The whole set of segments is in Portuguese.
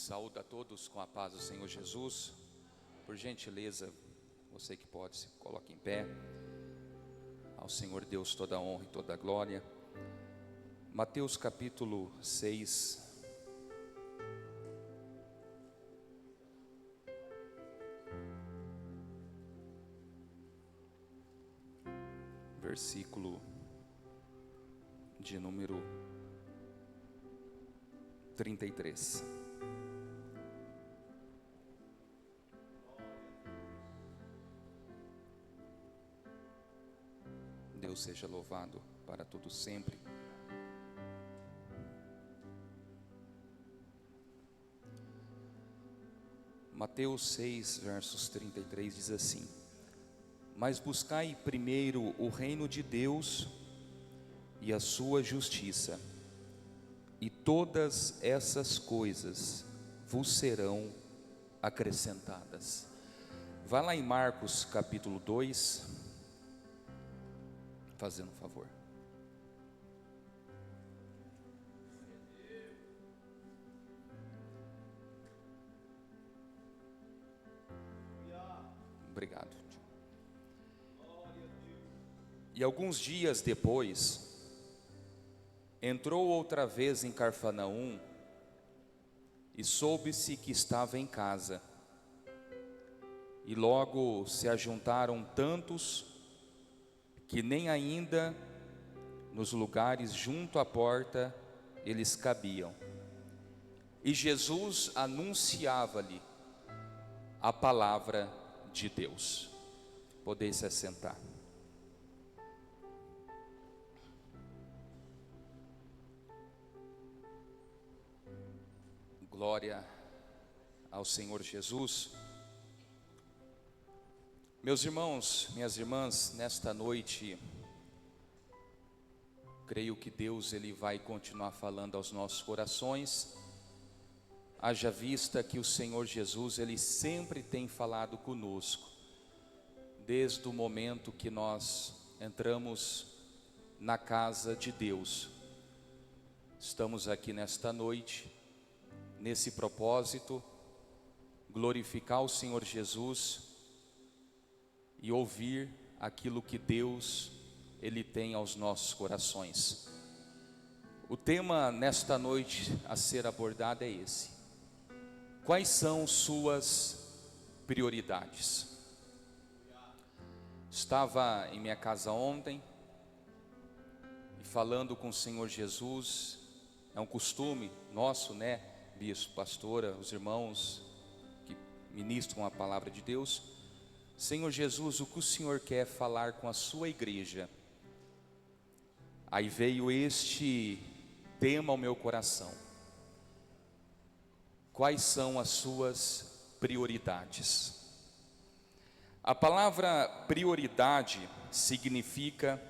Saúdo a todos com a paz do Senhor Jesus. Por gentileza, você que pode, se coloque em pé. Ao Senhor Deus toda a honra e toda a glória. Mateus capítulo 6. Versículo de número 33. Deus seja louvado para todo sempre. Mateus 6, versos 33 diz assim: Mas buscai primeiro o reino de Deus e a sua justiça, e todas essas coisas vos serão acrescentadas. Vá lá em Marcos capítulo 2, fazendo um favor. Obrigado. E alguns dias depois, entrou outra vez em Cafarnaum, e soube-se que estava em casa. E logo se ajuntaram tantos, que nem ainda nos lugares junto à porta eles cabiam. E Jesus anunciava-lhe a palavra de Deus. Podeis se assentar. Glória ao Senhor Jesus. Meus irmãos, minhas irmãs, nesta noite, creio que Deus ele vai continuar falando aos nossos corações. Haja vista que o Senhor Jesus ele sempre tem falado conosco, desde o momento que nós entramos na casa de Deus. Estamos aqui nesta noite, nesse propósito, glorificar o Senhor Jesus e ouvir aquilo que Deus ele tem aos nossos corações. O tema nesta noite a ser abordado é esse: quais são suas prioridades? Estava em minha casa ontem e falando com o Senhor Jesus. É um costume nosso, né, bispo, pastora, os irmãos que ministram a palavra de Deus. Senhor Jesus, o que o Senhor quer falar com a sua igreja? Aí veio este tema ao meu coração: quais são as suas prioridades? A palavra prioridade significa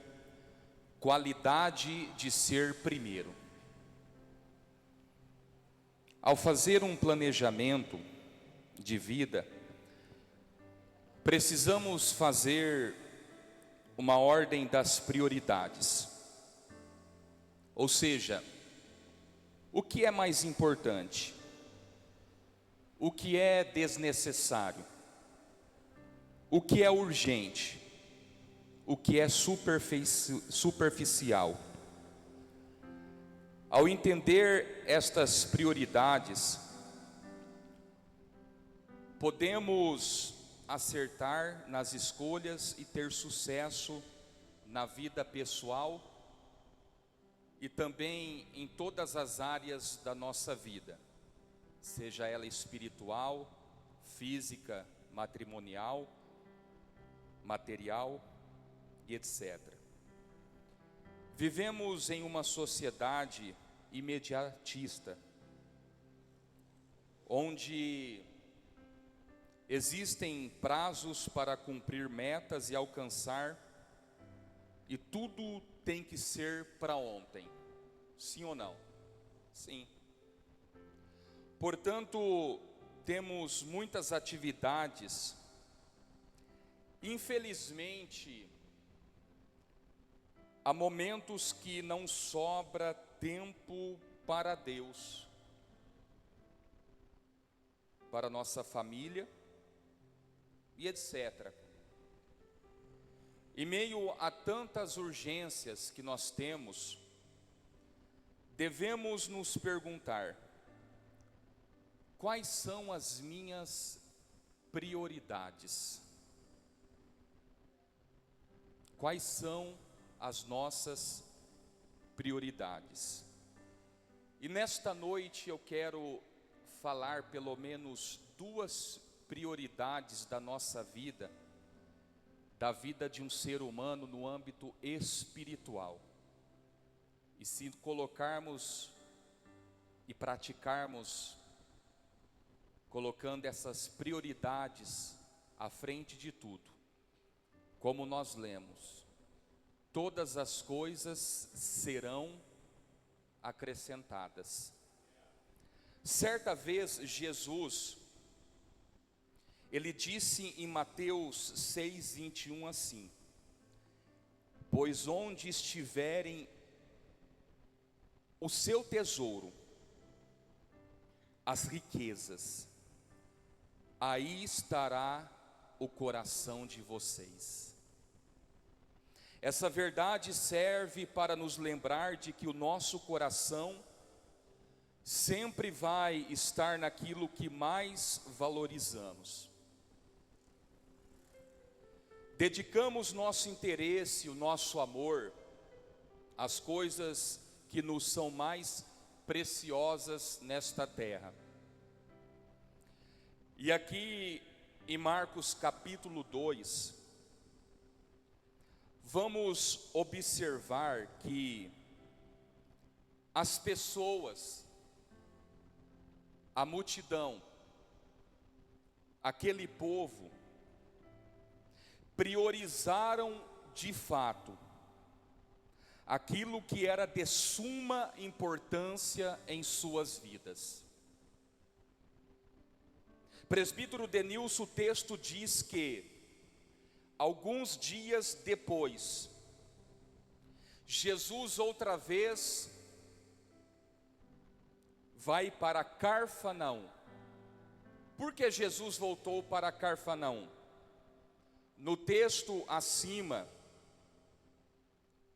qualidade de ser primeiro. Ao fazer um planejamento de vida, precisamos fazer uma ordem das prioridades. Ou seja, o que é mais importante? O que é desnecessário? O que é urgente? O que é superficial? Ao entender estas prioridades, podemos acertar nas escolhas e ter sucesso na vida pessoal e também em todas as áreas da nossa vida, seja ela espiritual, física, matrimonial, material e etc. Vivemos em uma sociedade imediatista, onde existem prazos para cumprir metas e alcançar, e tudo tem que ser para ontem. Sim ou não? Sim. Portanto, temos muitas atividades. Infelizmente, há momentos que não sobra tempo para Deus. para a nossa família e etc. Em meio a tantas urgências que nós temos, devemos nos perguntar: quais são as minhas prioridades? Quais são as nossas prioridades? E nesta noite eu quero falar pelo menos duas prioridades da nossa vida, da vida de um ser humano no âmbito espiritual. E se colocarmos e praticarmos, colocando essas prioridades à frente de tudo, como nós lemos, todas as coisas serão acrescentadas. Certa vez Jesus, ele disse em Mateus 6:21 assim: pois onde estiverem o seu tesouro, as riquezas, aí estará o coração de vocês. Essa verdade serve para nos lembrar de que o nosso coração sempre vai estar naquilo que mais valorizamos. Dedicamos nosso interesse, o nosso amor às coisas que nos são mais preciosas nesta terra. E aqui em Marcos capítulo 2, vamos observar que as pessoas, a multidão, aquele povo, priorizaram de fato aquilo que era de suma importância em suas vidas. Presbítero Denilson, o texto diz que alguns dias depois, Jesus outra vez vai para Cafarnaum. Por que Jesus voltou para Cafarnaum? No texto acima,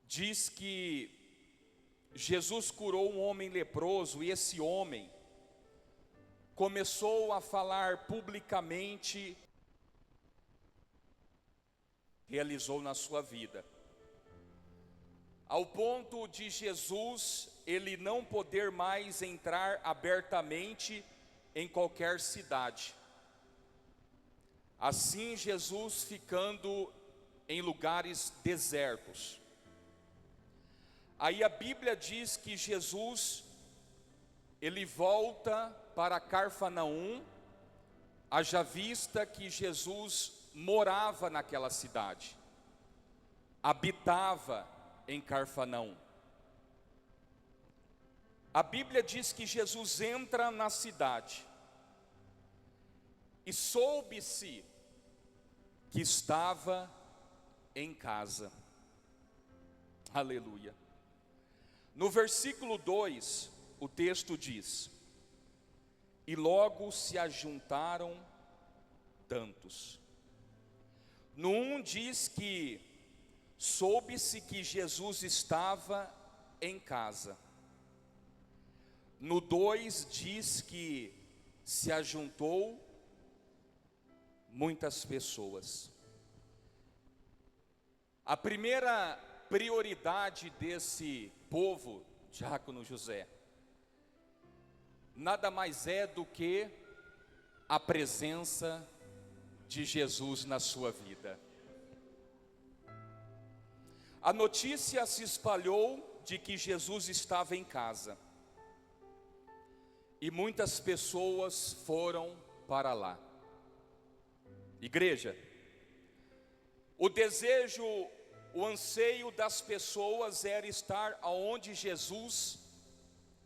diz que Jesus curou um homem leproso, e esse homem começou a falar publicamente, realizou na sua vida, ao ponto de Jesus, ele não poder mais entrar abertamente em qualquer cidade. Assim, Jesus ficando em lugares desertos. Aí a Bíblia diz que Jesus, ele volta para Cafarnaum, haja vista que Jesus morava naquela cidade, habitava em Cafarnaum. A Bíblia diz que Jesus entra na cidade, e soube-se que estava em casa. Aleluia. No versículo 2, o texto diz: e logo se ajuntaram tantos. No 1 diz que soube-se que Jesus estava em casa. No 2 diz que se ajuntou muitas pessoas. A primeira prioridade desse povo, Diácono José, nada mais é do que a presença de Jesus na sua vida. A notícia se espalhou de que Jesus estava em casa, e muitas pessoas foram para lá. Igreja, o desejo, o anseio das pessoas era estar aonde Jesus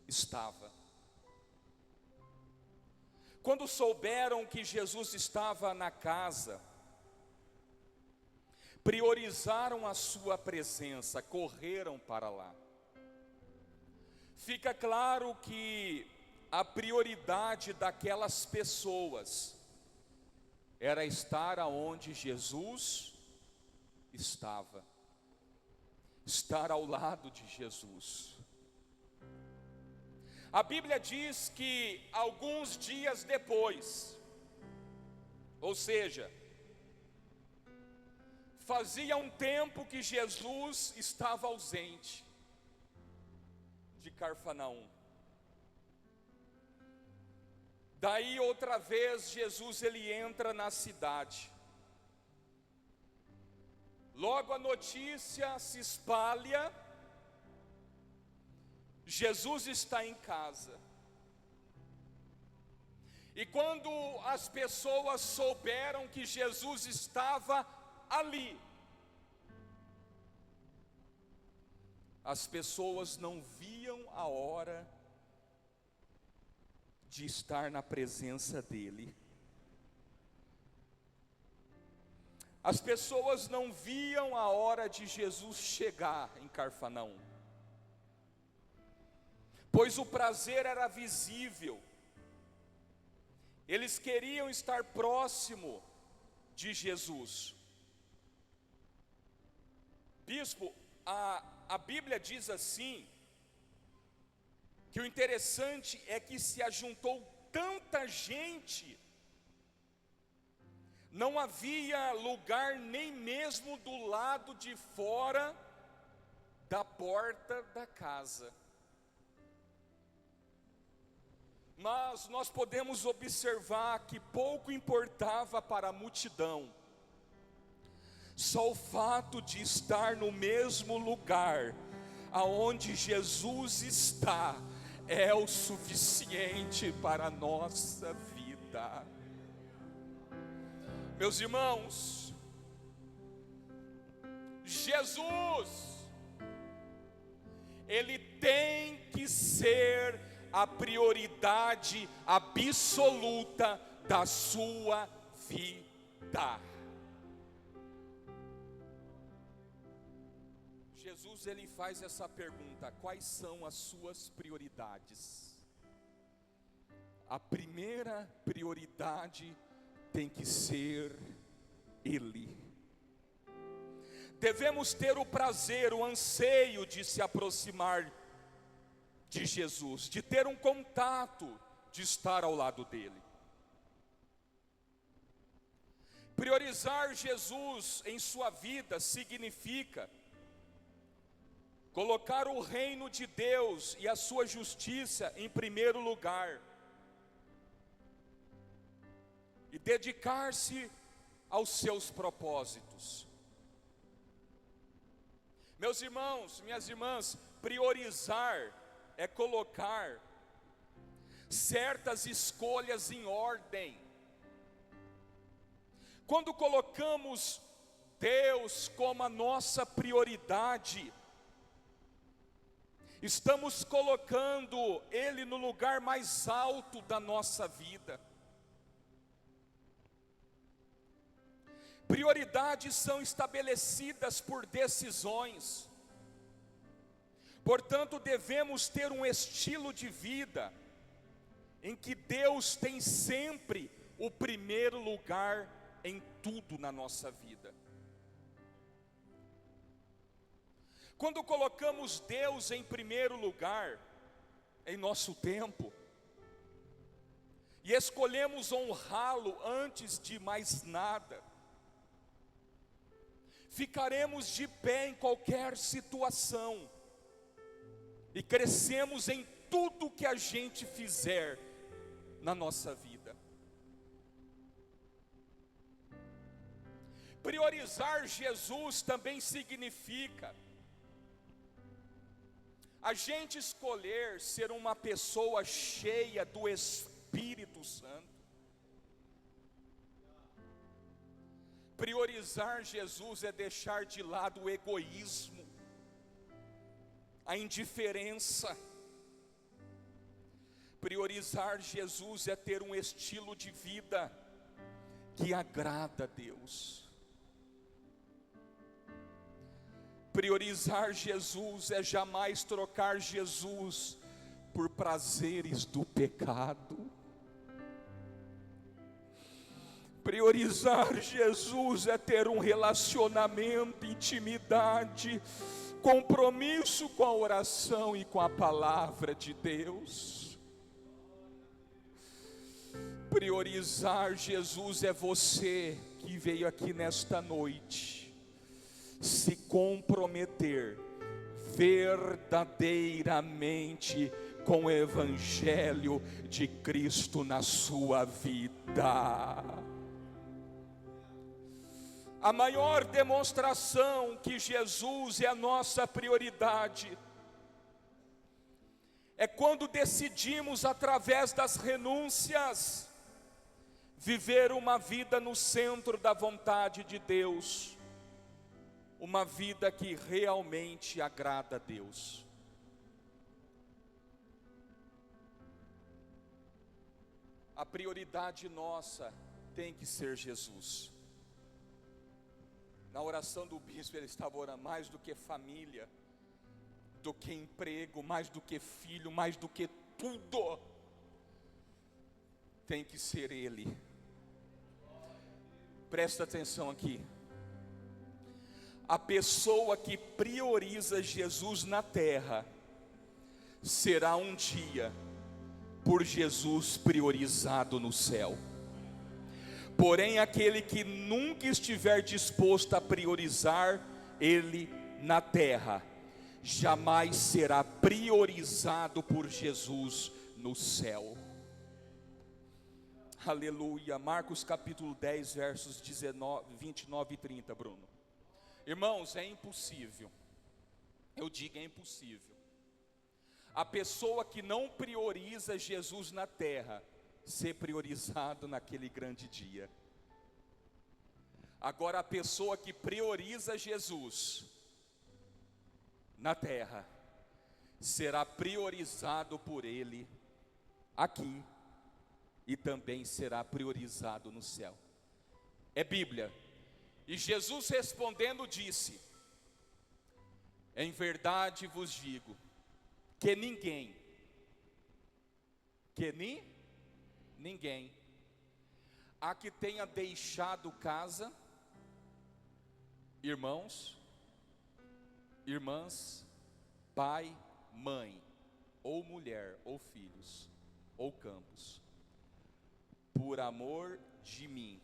estava. Quando souberam que Jesus estava na casa, priorizaram a sua presença, correram para lá. Fica claro que a prioridade daquelas pessoas era estar aonde Jesus estava, estar ao lado de Jesus. A Bíblia diz que alguns dias depois, ou seja, fazia um tempo que Jesus estava ausente de Cafarnaum. Daí outra vez Jesus ele entra na cidade. Logo a notícia se espalha, Jesus está em casa. E quando as pessoas souberam que Jesus estava ali, as pessoas não viam a hora de estar na presença dele. As pessoas não viam a hora de Jesus chegar em Cafarnaum, pois o prazer era visível. Eles queriam estar próximo de Jesus. Bispo, a Bíblia diz assim, que o interessante é que se ajuntou tanta gente, não havia lugar nem mesmo do lado de fora da porta da casa. Mas nós podemos observar que pouco importava para a multidão, só o fato de estar no mesmo lugar aonde Jesus está é o suficiente para a nossa vida. Meus irmãos, Jesus, Ele tem que ser a prioridade absoluta da sua vida. Jesus ele faz essa pergunta: quais são as suas prioridades? A primeira prioridade tem que ser Ele. Devemos ter o prazer, o anseio de se aproximar de Jesus, de ter um contato, de estar ao lado dele. Priorizar Jesus em sua vida significa colocar o reino de Deus e a sua justiça em primeiro lugar e dedicar-se aos seus propósitos. Meus irmãos, minhas irmãs, priorizar é colocar certas escolhas em ordem. Quando colocamos Deus como a nossa prioridade, estamos colocando Ele no lugar mais alto da nossa vida. Prioridades são estabelecidas por decisões. Portanto, devemos ter um estilo de vida em que Deus tem sempre o primeiro lugar em tudo na nossa vida. Quando colocamos Deus em primeiro lugar em nosso tempo e escolhemos honrá-lo antes de mais nada, ficaremos de pé em qualquer situação e crescemos em tudo que a gente fizer na nossa vida. Priorizar Jesus também significa a gente escolher ser uma pessoa cheia do Espírito Santo. Priorizar Jesus é deixar de lado o egoísmo, a indiferença. Priorizar Jesus é ter um estilo de vida que agrada a Deus. Priorizar Jesus é jamais trocar Jesus por prazeres do pecado. Priorizar Jesus é ter um relacionamento, intimidade, compromisso com a oração e com a palavra de Deus. Priorizar Jesus é você que veio aqui nesta noite se comprometer verdadeiramente com o Evangelho de Cristo na sua vida. A maior demonstração que Jesus é a nossa prioridade é quando decidimos, através das renúncias, viver uma vida no centro da vontade de Deus, uma vida que realmente agrada a Deus. A prioridade nossa tem que ser Jesus. Na oração do bispo ele estava orando mais do que família, do que emprego, mais do que filho, mais do que tudo. Tem que ser Ele. Presta atenção aqui. A pessoa que prioriza Jesus na terra será um dia por Jesus priorizado no céu. Porém, aquele que nunca estiver disposto a priorizar Ele na terra, jamais será priorizado por Jesus no céu. Aleluia. Marcos capítulo 10, versos 29 e 30, Bruno. Irmãos, é impossível, eu digo é impossível, a pessoa que não prioriza Jesus na terra, ser priorizado naquele grande dia. Agora, a pessoa que prioriza Jesus na terra, será priorizado por Ele aqui, e também será priorizado no céu. É Bíblia. E Jesus respondendo disse: em verdade vos digo, que ninguém a que tenha deixado casa, irmãos, irmãs, pai, mãe, ou mulher, ou filhos, ou campos, por amor de mim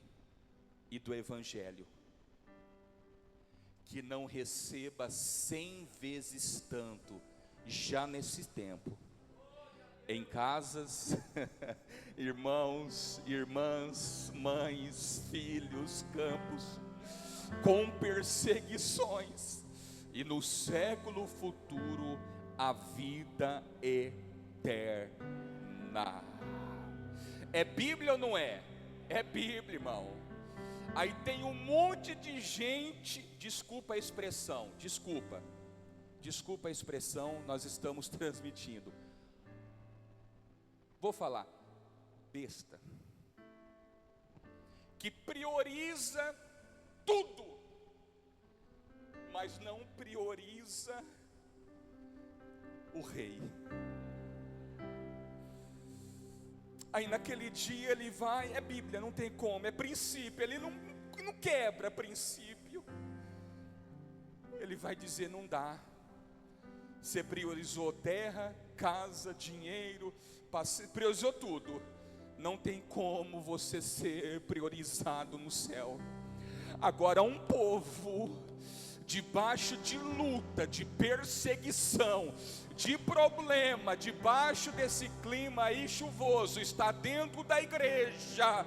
e do Evangelho, que não receba 100 vezes tanto, já nesse tempo, em casas, irmãos, irmãs, mães, filhos, campos, com perseguições, e no século futuro a vida eterna. É Bíblia ou não é? É Bíblia, irmão. Aí tem um monte de gente, desculpa a expressão, desculpa a expressão, nós estamos transmitindo. Vou falar, besta, que prioriza tudo, mas não prioriza o rei. Aí naquele dia ele vai, é Bíblia, não tem como, é princípio, ele não quebra princípio. Ele vai dizer: não dá. Você priorizou terra, casa, dinheiro, priorizou tudo. Não tem como você ser priorizado no céu. Agora, um povo debaixo de luta, de perseguição, de problema, debaixo desse clima aí chuvoso, está dentro da igreja,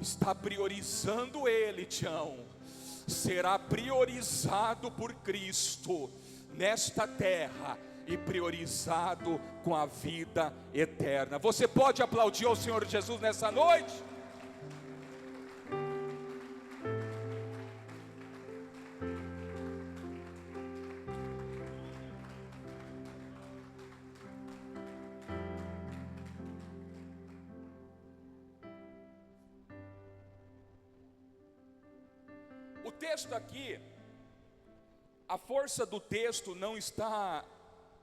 está priorizando Ele, Tião, será priorizado por Cristo nesta terra e priorizado com a vida eterna. Você pode aplaudir ao Senhor Jesus nessa noite? O texto aqui, a força do texto não está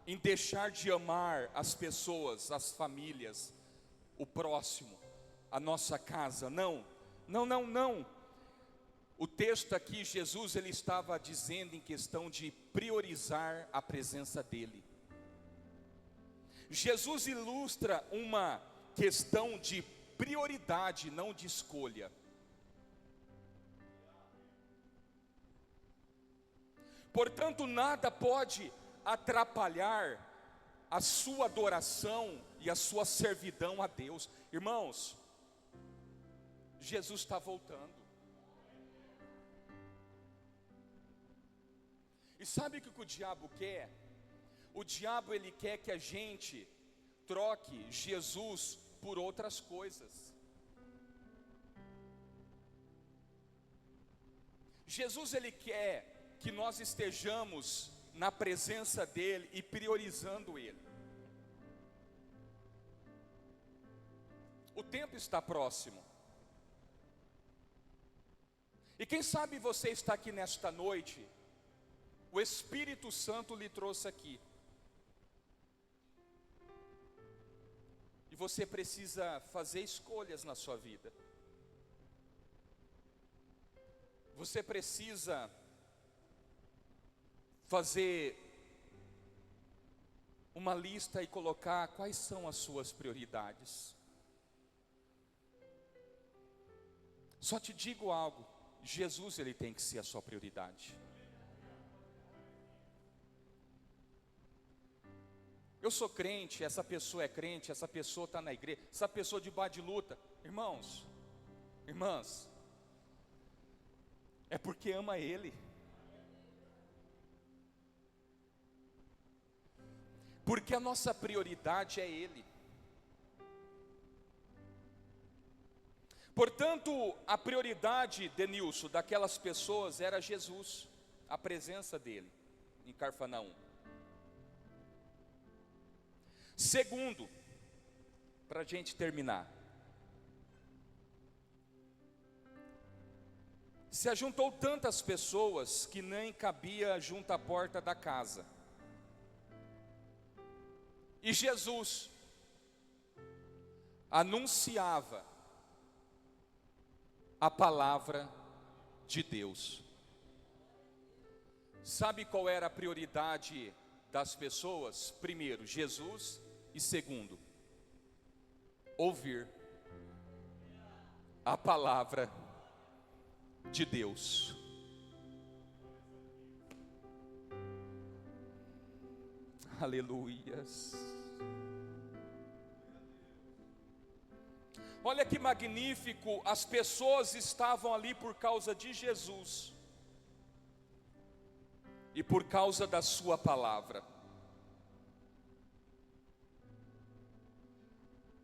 em deixar de amar as pessoas, as famílias, o próximo, a nossa casa. Não, não, não, não. O texto aqui, Jesus, ele estava dizendo em questão de priorizar a presença dele. Jesus ilustra uma questão de prioridade, não de escolha. Portanto, nada pode atrapalhar a sua adoração e a sua servidão a Deus. Irmãos, Jesus está voltando. E sabe o que o diabo quer? O diabo, ele quer que a gente troque Jesus por outras coisas. Jesus, ele quer que nós estejamos na presença dele e priorizando ele. O tempo está próximo. E quem sabe você está aqui nesta noite, o Espírito Santo lhe trouxe aqui. E você precisa fazer escolhas na sua vida. Você precisa fazer uma lista e colocar quais são as suas prioridades. Só te digo algo, Jesus, ele tem que ser a sua prioridade. Eu sou crente, essa pessoa é crente, essa pessoa está na igreja, essa pessoa debaixo de luta. Irmãos, irmãs, é porque ama ele. Porque a nossa prioridade é ele. Portanto, a prioridade, Denilson, daquelas pessoas era Jesus, a presença dele em Cafarnaum. Segundo, para a gente terminar, se ajuntou tantas pessoas que nem cabia junto à porta da casa. E Jesus anunciava a palavra de Deus. Sabe qual era a prioridade das pessoas? Primeiro, Jesus, e segundo, ouvir a palavra de Deus. Aleluias. Olha que magnífico, as pessoas estavam ali por causa de Jesus e por causa da sua palavra.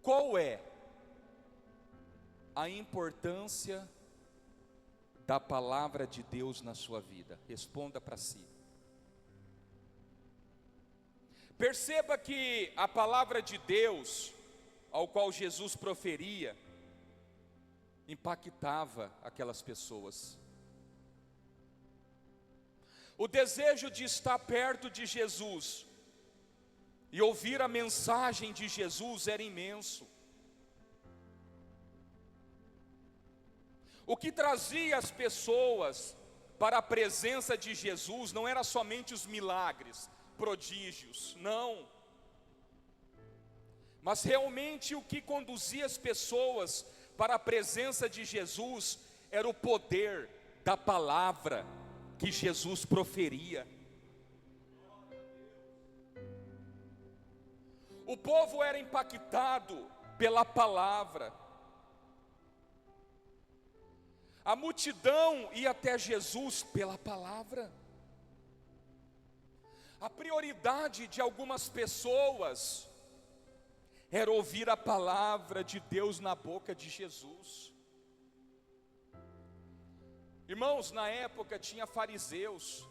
Qual é a importância da palavra de Deus na sua vida? Responda para si. Perceba que a palavra de Deus, ao qual Jesus proferia, impactava aquelas pessoas. O desejo de estar perto de Jesus e ouvir a mensagem de Jesus era imenso. O que trazia as pessoas para a presença de Jesus não era somente os milagres, prodígios, não. Mas realmente o que conduzia as pessoas para a presença de Jesus era o poder da palavra que Jesus proferia. O povo era impactado pela palavra. A multidão ia até Jesus pela palavra. A prioridade de algumas pessoas era ouvir a palavra de Deus na boca de Jesus. Irmãos, na época tinha fariseus,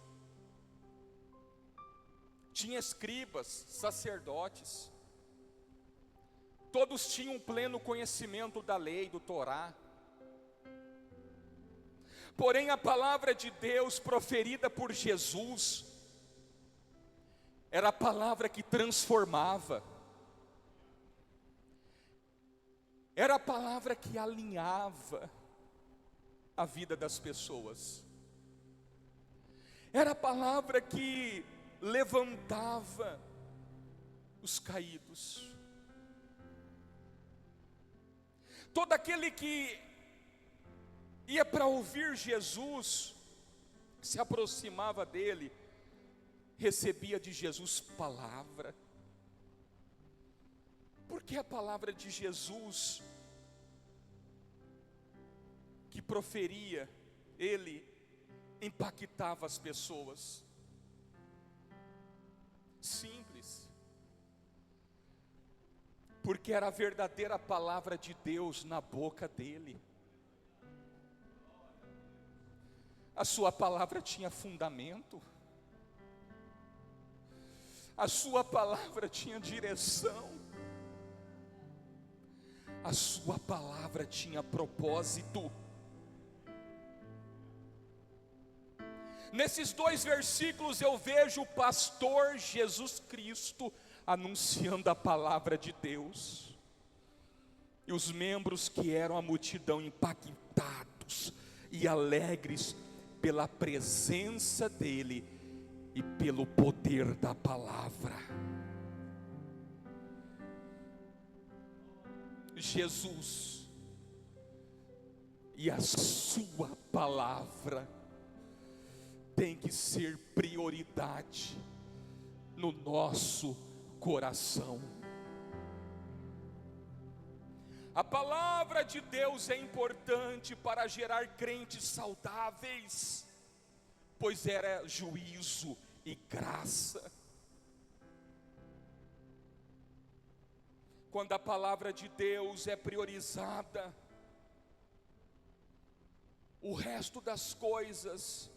tinha escribas, sacerdotes, todos tinham pleno conhecimento da lei, do Torá. Porém a palavra de Deus proferida por Jesus era a palavra que transformava, era a palavra que alinhava a vida das pessoas, era a palavra que levantava os caídos. Todo aquele que ia para ouvir Jesus, se aproximava dele, recebia de Jesus palavra, porque a palavra de Jesus que proferia, ele impactava as pessoas. Simples, porque era a verdadeira palavra de Deus na boca dele. A sua palavra tinha fundamento, a sua palavra tinha direção, a sua palavra tinha propósito. Nesses 2 versículos eu vejo o pastor Jesus Cristo anunciando a palavra de Deus, e os membros que eram a multidão impactados e alegres pela presença dele e pelo poder da palavra. Jesus e a sua palavra tem que ser prioridade no nosso coração. A palavra de Deus é importante para gerar crentes saudáveis, pois era juízo e graça. Quando a palavra de Deus é priorizada, o resto das coisas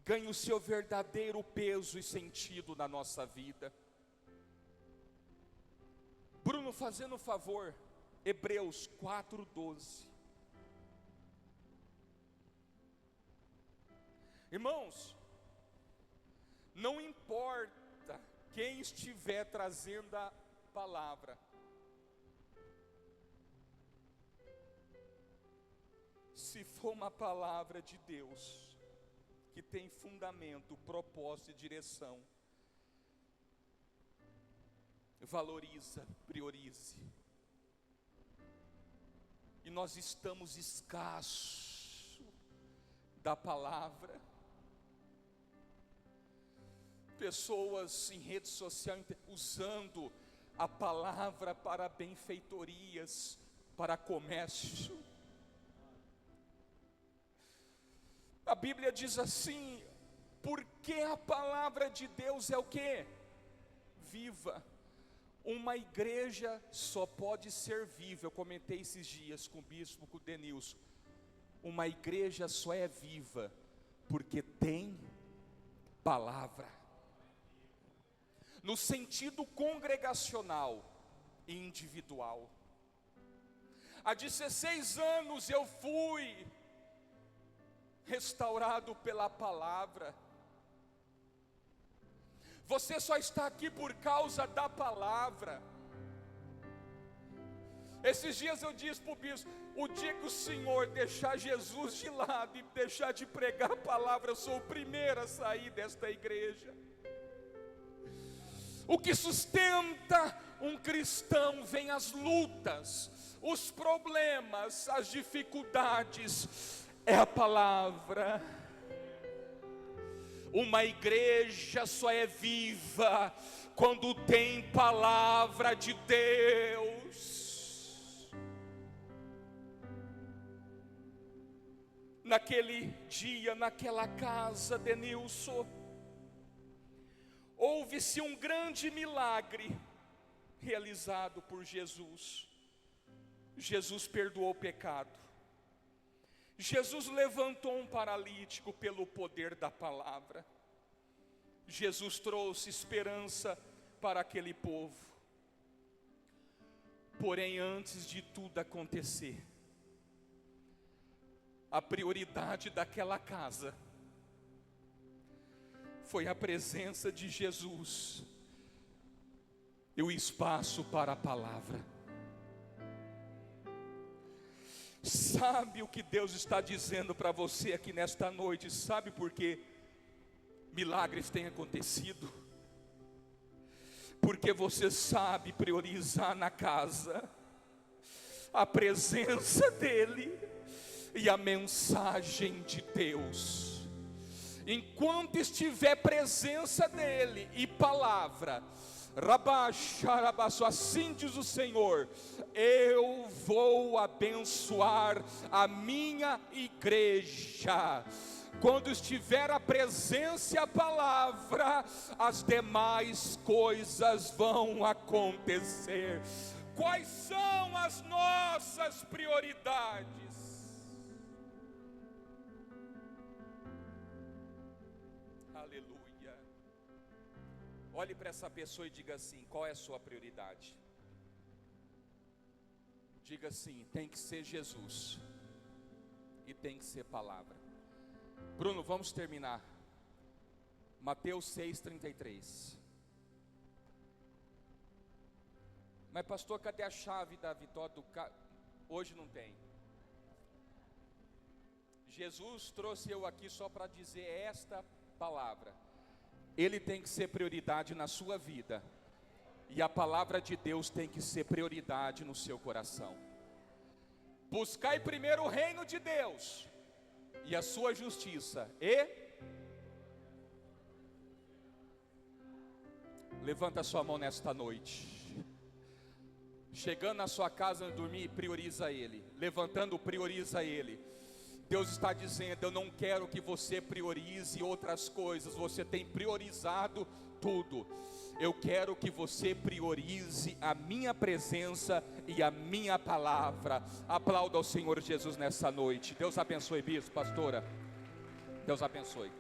ganha o seu verdadeiro peso e sentido na nossa vida. Bruno, fazendo um favor, Hebreus 4:12. Irmãos, não importa quem estiver trazendo a palavra, se for uma palavra de Deus, que tem fundamento, propósito e direção, valoriza, priorize. E nós estamos escassos da palavra. Pessoas em rede social usando a palavra para benfeitorias, para comércio. A Bíblia diz assim: porque a palavra de Deus é o quê? Viva. Uma igreja só pode ser viva. Eu comentei esses dias com o bispo, com o Denilson. Uma igreja só é viva porque tem palavra, no sentido congregacional e individual. Há 16 anos eu fui restaurado pela palavra. Você só está aqui por causa da palavra. Esses dias eu disse para o bispo: o dia que o Senhor deixar Jesus de lado e deixar de pregar a palavra, eu sou o primeiro a sair desta igreja. O que sustenta um cristão vem as lutas, os problemas, as dificuldades, é a palavra. Uma igreja só é viva quando tem palavra de Deus. Naquele dia, naquela casa, Denilson, houve-se um grande milagre realizado por Jesus. Jesus perdoou o pecado. Jesus levantou um paralítico pelo poder da palavra. Jesus trouxe esperança para aquele povo. Porém, antes de tudo acontecer, a prioridade daquela casa foi a presença de Jesus e o espaço para a palavra. Sabe o que Deus está dizendo para você aqui nesta noite? Sabe por que milagres têm acontecido? Porque você sabe priorizar na casa a presença dEle e a mensagem de Deus. Enquanto estiver presença dEle e palavra, assim diz o Senhor, eu vou abençoar a minha igreja. Quando estiver a presença e a palavra, as demais coisas vão acontecer. Quais são as nossas prioridades? Aleluia. Olhe para essa pessoa e diga assim: qual é a sua prioridade? Diga assim: tem que ser Jesus e tem que ser palavra. Bruno, vamos terminar. Mateus 6,33. Mas pastor, cadê a chave da vitória do carro? Hoje não tem. Jesus trouxe eu aqui só para dizer esta palavra. Ele tem que ser prioridade na sua vida, e a palavra de Deus tem que ser prioridade no seu coração. Buscai primeiro o reino de Deus e a sua justiça, e levanta a sua mão nesta noite. Chegando na sua casa dormir, prioriza Ele. Levantando, prioriza Ele. Deus está dizendo: eu não quero que você priorize outras coisas. Você tem priorizado tudo. Eu quero que você priorize a minha presença e a minha palavra. Aplauda ao Senhor Jesus nessa noite. Deus abençoe, bispo, pastora. Deus abençoe.